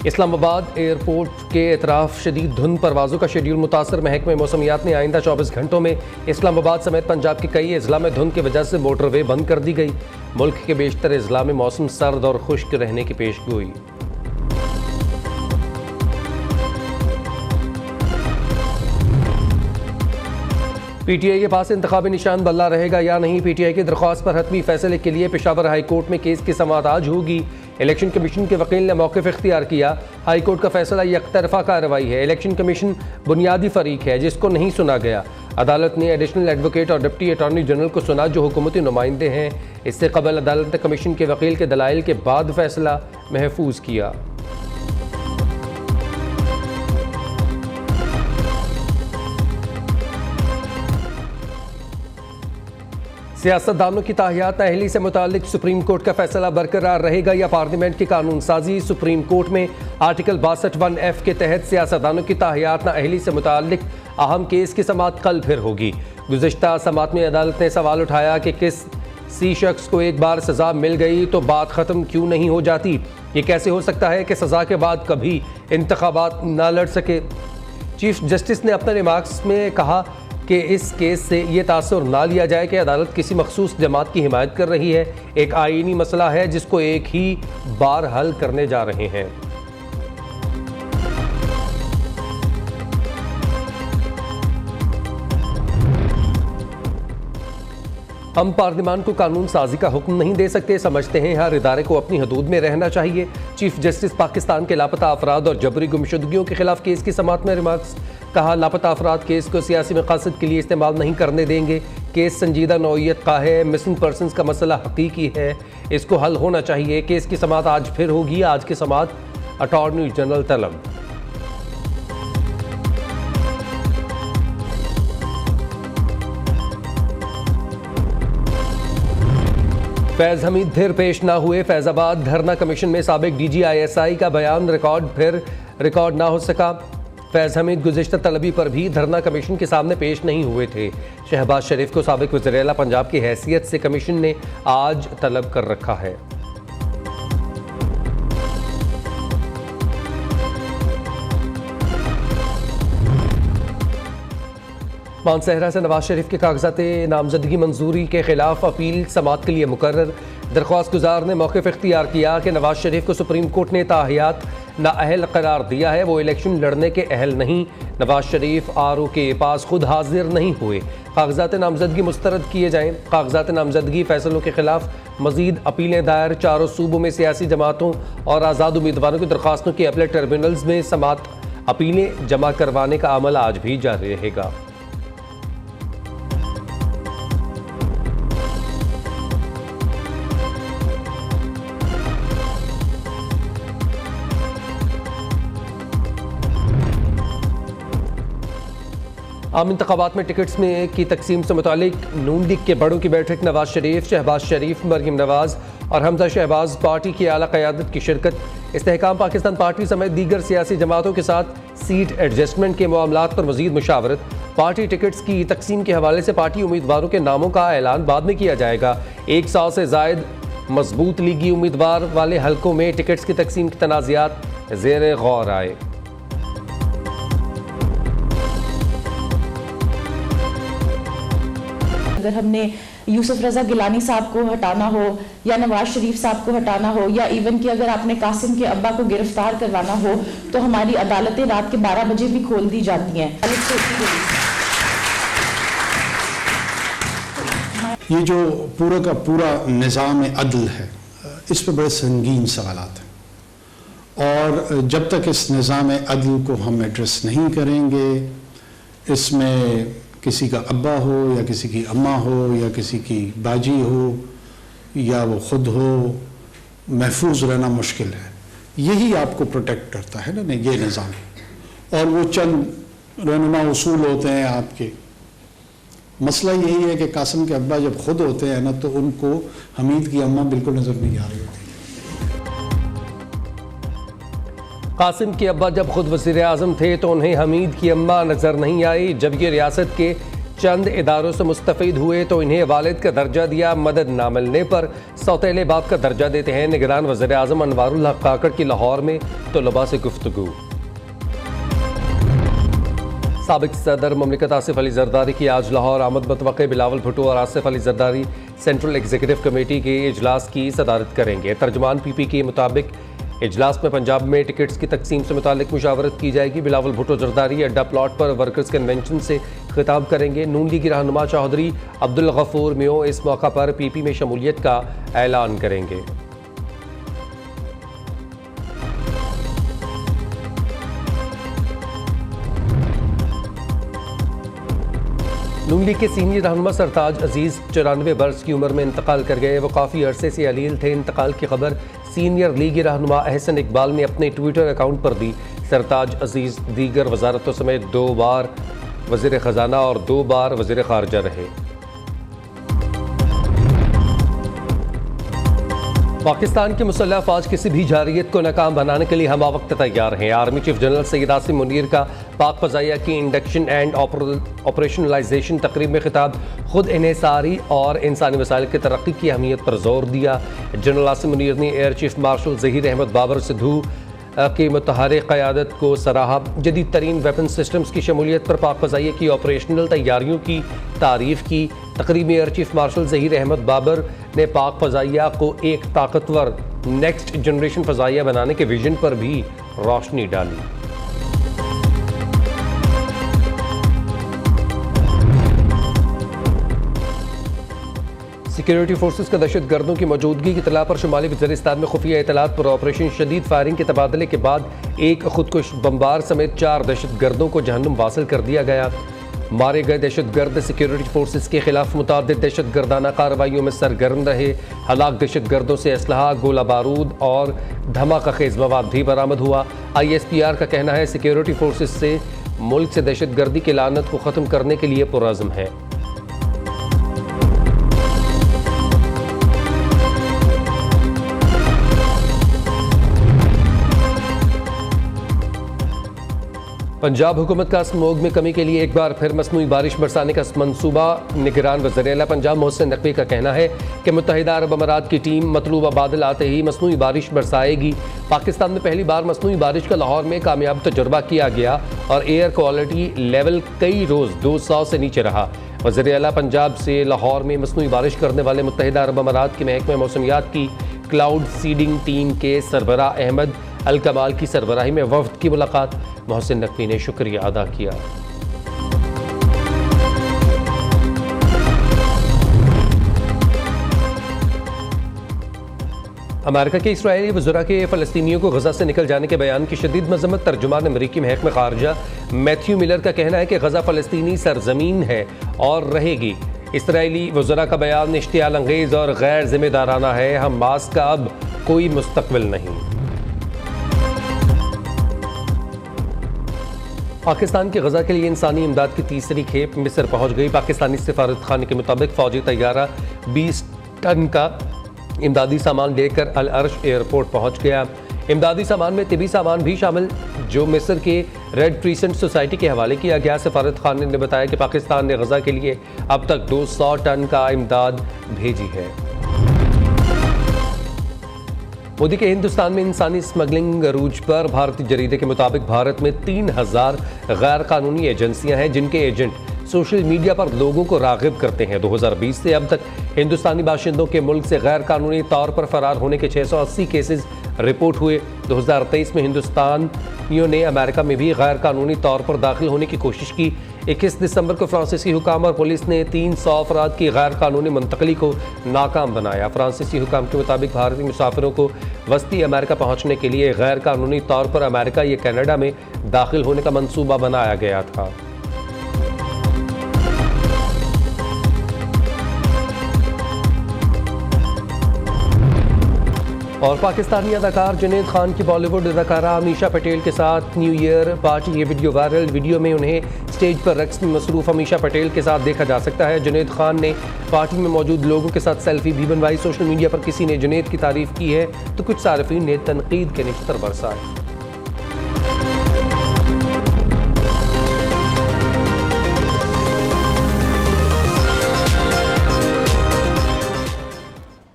اسلام آباد ایئرپورٹ کے اطراف شدید دھند پروازوں کا شیڈیول متاثر۔ محکمہ موسمیات نے آئندہ 24 گھنٹوں میں اسلام آباد سمیت پنجاب کے کئی اضلاع میں دھند کی وجہ سے موٹر وے بند کر دی گئی۔ ملک کے بیشتر اضلاع میں موسم سرد اور خشک رہنے کی پیش گوئی۔ پی ٹی آئی کے پاس انتخابی نشان بلہ رہے گا یا نہیں؟ پی ٹی آئی کی درخواست پر حتمی فیصلے کے لیے پشاور ہائی کورٹ میں کیس کی سماعت آج ہوگی۔ الیکشن کمیشن کے وکیل نے موقف اختیار کیا۔ ہائی کورٹ کا فیصلہ یک طرفہ کارروائی ہے۔ الیکشن کمیشن بنیادی فریق ہے جس کو نہیں سنا گیا۔ عدالت نے ایڈیشنل ایڈوکیٹ اور ڈپٹی اٹارنی جنرل کو سنا جو حکومتی نمائندے ہیں۔ اس سے قبل عدالت نے کمیشن کے وکیل کے دلائل کے بعد فیصلہ محفوظ کیا۔ سیاستدانوں کی تاحیات نااہلی سے متعلق سپریم کورٹ کا فیصلہ برقرار رہے گا یا پارلیمنٹ کی قانون سازی؟ سپریم کورٹ میں آرٹیکل 62(1)(f) کے تحت سیاستدانوں کی تاحیات نااہلی سے متعلق اہم کیس کی سماعت کل پھر ہوگی۔ گزشتہ سماعت میں عدالت نے سوال اٹھایا کہ کسی شخص کو ایک بار سزا مل گئی تو بات ختم کیوں نہیں ہو جاتی؟ یہ کیسے ہو سکتا ہے کہ سزا کے بعد کبھی انتخابات نہ لڑ سکے؟ چیف جسٹس نے اپنے ریمارکس میں کہا کہ اس کیس سے یہ تاثر نہ لیا جائے کہ عدالت کسی مخصوص جماعت کی حمایت کر رہی ہے۔ ایک آئینی مسئلہ ہے جس کو ایک ہی بار حل کرنے جا رہے ہیں۔ ہم پارلیمان کو قانون سازی کا حکم نہیں دے سکتے، سمجھتے ہیں ہر ادارے کو اپنی حدود میں رہنا چاہیے۔ چیف جسٹس پاکستان کے لاپتہ افراد اور جبری گمشدگیوں کے خلاف کیس کی سماعت میں ریمارکس۔ کہا لاپتہ افراد کیس کو سیاسی مقاصد کے لیے استعمال نہیں کرنے دیں گے۔ کیس سنجیدہ نوعیت کا ہے، مسنگ پرسنز کا مسئلہ حقیقی ہے، اس کو حل ہونا چاہیے۔ کیس کی سماعت آج پھر ہوگی۔ آج کی سماعت اٹارنی جنرل طلب۔ فیض حمید پھر پیش نہ ہوئے۔ فیض آباد دھرنا کمیشن میں سابق D G I S I کا بیان ریکارڈ نہ ہو سکا۔ فیض حمید گزشتہ طلبی پر بھی دھرنا کمیشن کے سامنے پیش نہیں ہوئے تھے۔ شہباز شریف کو سابق وزیر اعلیٰ پنجاب کی حیثیت سے کمیشن نے آج طلب کر رکھا ہے۔ مانسہرہ سے نواز شریف کے کاغذات نامزدگی منظوری کے خلاف اپیل سماعت کے لیے مقرر۔ درخواست گزار نے موقف اختیار کیا کہ نواز شریف کو سپریم کورٹ نے تاحیات نااہل قرار دیا ہے، وہ الیکشن لڑنے کے اہل نہیں۔ نواز شریف آر او کے پاس خود حاضر نہیں ہوئے، کاغذات نامزدگی مسترد کیے جائیں۔ کاغذات نامزدگی فیصلوں کے خلاف مزید اپیلیں دائر۔ چاروں صوبوں میں سیاسی جماعتوں اور آزاد امیدواروں کی درخواستوں کی اپیلیٹ ٹربیونلز میں سماعت اپیلیں جمع کروانے کا عمل آج بھی جاری رہے گا۔ عام انتخابات میں ٹکٹس کی تقسیم سے متعلق نون لیگ کے بڑوں کی بیٹھک۔ نواز شریف، شہباز شریف، مریم نواز اور حمزہ شہباز پارٹی کی اعلیٰ قیادت کی شرکت۔ استحکام پاکستان پارٹی سمیت دیگر سیاسی جماعتوں کے ساتھ سیٹ ایڈجسٹمنٹ کے معاملات پر مزید مشاورت۔ پارٹی ٹکٹس کی تقسیم کے حوالے سے پارٹی امیدواروں کے ناموں کا اعلان بعد میں کیا جائے گا۔ 1 سال سے زائد مضبوط لیگی امیدوار والے حلقوں میں ٹکٹس کی تقسیم کے تنازعات زیر غور آئے۔ اگر ہم نے یوسف رضا گیلانی صاحب کو ہٹانا ہو یا نواز شریف صاحب کو ہٹانا ہو یا ایون کہ اگر آپ نے قاسم کے ابا کو گرفتار کروانا ہو تو ہماری عدالتیں رات کے 12 بجے بھی کھول دی جاتی ہیں۔ یہ جو پورا کا پورا نظام عدل ہے اس پہ بڑے سنگین سوالات ہیں، اور جب تک اس نظام عدل کو ہم ایڈریس نہیں کریں گے، اس میں کسی کا ابا ہو یا کسی کی اماں ہو یا کسی کی باجی ہو یا وہ خود ہو، محفوظ رہنا مشکل ہے۔ یہی آپ کو پروٹیکٹ کرتا ہے نا یہ نظام، اور وہ چند رہنما اصول ہوتے ہیں آپ کے۔ مسئلہ یہی ہے کہ قاسم کے ابا جب خود ہوتے ہیں نا تو ان کو حمید کی اماں بالکل نظر نہیں آ رہی ہوتی۔ قاسم کے ابا جب خود وزیر اعظم تھے تو انہیں حمید کی اماں نظر نہیں آئی۔ جب یہ ریاست کے چند اداروں سے مستفید ہوئے تو انہیں والد کا درجہ دیا، مدد نہ ملنے پر سوتیلے باپ کا درجہ دیتے ہیں۔ نگران وزیر اعظم انوار الحق کاکڑ کی لاہور میں طلباء سے گفتگو۔ سابق صدر مملکت آصف علی زرداری کی آج لاہور آمد متوقع۔ بلاول بھٹو اور Asif Ali Zardari central executive committee کے اجلاس کی صدارت کریں گے۔ ترجمان پی پی کے مطابق اجلاس میں پنجاب میں ٹکٹس کی تقسیم سے متعلق مشاورت کی جائے گی۔ بلاول بھٹو زرداری اڈا پلاٹ پر ورکرز کنونشن سے خطاب کریں گے۔ نون لیگی رہنما چودھری عبدالغفور میو اس موقع پر پی پی میں شمولیت کا اعلان کریں گے۔ نون لیگ کے سینئر رہنما سرتاج عزیز 94 برس کی عمر میں انتقال کر گئے۔ وہ کافی عرصے سے علیل تھے۔ انتقال کی خبر سینئر لیگی رہنما احسن اقبال نے اپنے ٹویٹر اکاؤنٹ پر دی۔ سرتاج عزیز دیگر وزارتوں سمیت 2 بار وزیر خزانہ اور 2 بار وزیر خارجہ رہے۔ پاکستان کی مسلح افواج کسی بھی جارحیت کو ناکام بنانے کے لیے ہمہ وقت تیار ہیں۔ Army chief general Syed Asim Munir کا پاک فضائیہ کی انڈکشن اینڈ آپریشنلائزیشن تقریب میں خطاب خود انحصاری اور انسانی وسائل کی ترقی کی اہمیت پر زور دیا۔ جنرل عاصم منیر نے air chief marshal Zaheer Ahmed Babar Sidhu کی متحرک قیادت کو سراہا۔ جدید ترین ویپن سسٹمز کی شمولیت پر پاک فضائیہ کی آپریشنل تیاریوں کی تعریف کی۔ تقریب میں air chief marshal Zaheer Ahmed Babar نے پاک فضائیہ کو ایک طاقتور نیکسٹ جنریشن فضائیہ بنانے کے ویژن پر بھی روشنی ڈالی۔ سیکیورٹی فورسز کا دہشت گردوں کی موجودگی کی اطلاع پر شمالی وزیرستان میں خفیہ اطلاعات پر آپریشن شدید فائرنگ کے تبادلے کے بعد ایک خودکش بمبار سمیت 4 دہشت گردوں کو جہنم واصل کر دیا گیا۔ مارے گئے دہشت گرد سیکیورٹی فورسز کے خلاف متعدد دہشت گردانہ کارروائیوں میں سرگرم رہے۔ ہلاک دہشت گردوں سے اسلحہ، گولہ بارود اور دھماکہ خیز مواد بھی برآمد ہوا۔ ISPR کا کہنا ہے سیکیورٹی فورسز سے ملک سے دہشت گردی کی لعنت کو ختم کرنے کے لیے پرعزم ہے۔ پنجاب حکومت کا اسموگ میں کمی کے لیے ایک بار پھر مصنوعی بارش برسانے کا منصوبہ۔ نگران وزیر اعلیٰ پنجاب محسن نقوی کا کہنا ہے کہ متحدہ عرب امارات کی ٹیم مطلوبہ بادل آتے ہی مصنوعی بارش برسائے گی۔ پاکستان میں پہلی بار مصنوعی بارش کا لاہور میں کامیاب تجربہ کیا گیا اور ایئر کوالٹی لیول کئی روز 200 سے نیچے رہا۔ وزیر اعلیٰ پنجاب سے لاہور میں مصنوعی بارش کرنے والے متحدہ عرب امارات کے محکمہ موسمیات کی کلاؤڈ سیڈنگ ٹیم کے سربراہ احمد الکمال کی سربراہی میں وفد کی ملاقات۔ محسن نقوی نے شکریہ ادا کیا۔ امریکہ کے اسرائیلی وزراء کے فلسطینیوں کو غزہ سے نکل جانے کے بیان کی شدید مذمت۔ ترجمان امریکی محکمہ خارجہ میتھیو ملر کا کہنا ہے کہ غزہ فلسطینی سرزمین ہے اور رہے گی۔ اسرائیلی وزراء کا بیان اشتعال انگیز اور غیر ذمہ دارانہ ہے۔ حماس کا اب کوئی مستقبل نہیں۔ پاکستان کی غزہ کے لیے انسانی امداد کی تیسری کھیپ مصر پہنچ گئی۔ پاکستانی سفارت خانے کے مطابق فوجی طیارہ 20 ٹن کا امدادی سامان لے کر العرش ایئرپورٹ پہنچ گیا۔ امدادی سامان میں طبی سامان بھی شامل جو مصر کے ریڈ کریسنٹ سوسائٹی کے حوالے کیا گیا۔ سفارت خانے نے بتایا کہ پاکستان نے غزہ کے لیے اب تک 200 ٹن کا امداد بھیجی ہے۔ مودی کے ہندوستان میں انسانی اسمگلنگ عروج پر بھارتی جریدے کے مطابق بھارت میں 3000 غیر قانونی ایجنسیاں ہیں جن کے ایجنٹ سوشل میڈیا پر لوگوں کو راغب کرتے ہیں۔ 2020 سے اب تک ہندوستانی باشندوں کے ملک سے غیر قانونی طور پر فرار ہونے کے 680 کیسز رپورٹ ہوئے۔ 2023 میں ہندوستانیوں نے امریکہ میں بھی غیر قانونی طور پر داخل ہونے کی کوشش کی۔ 21 دسمبر کو فرانسیسی حکام اور پولیس نے 300 افراد کی غیر قانونی منتقلی کو ناکام بنایا۔ فرانسیسی حکام کے مطابق بھارتی مسافروں کو وسطی امریکہ پہنچنے کے لیے غیر قانونی طور پر امریکہ یا کینیڈا میں داخل ہونے کا منصوبہ بنایا گیا تھا۔ اور پاکستانی اداکار جنید خان کی بالی ووڈ اداکارہ امیشا پٹیل کے ساتھ نیو ایئر پارٹی یہ ویڈیو وائرل۔ ویڈیو میں انہیں سٹیج پر رقص میں مصروف امیشا پٹیل کے ساتھ دیکھا جا سکتا ہے۔ جنید خان نے پارٹی میں موجود لوگوں کے ساتھ سیلفی بھی بنوائی۔ سوشل میڈیا پر کسی نے جنید کی تعریف کی ہے تو کچھ صارفین نے تنقید کے نچتر برسائے۔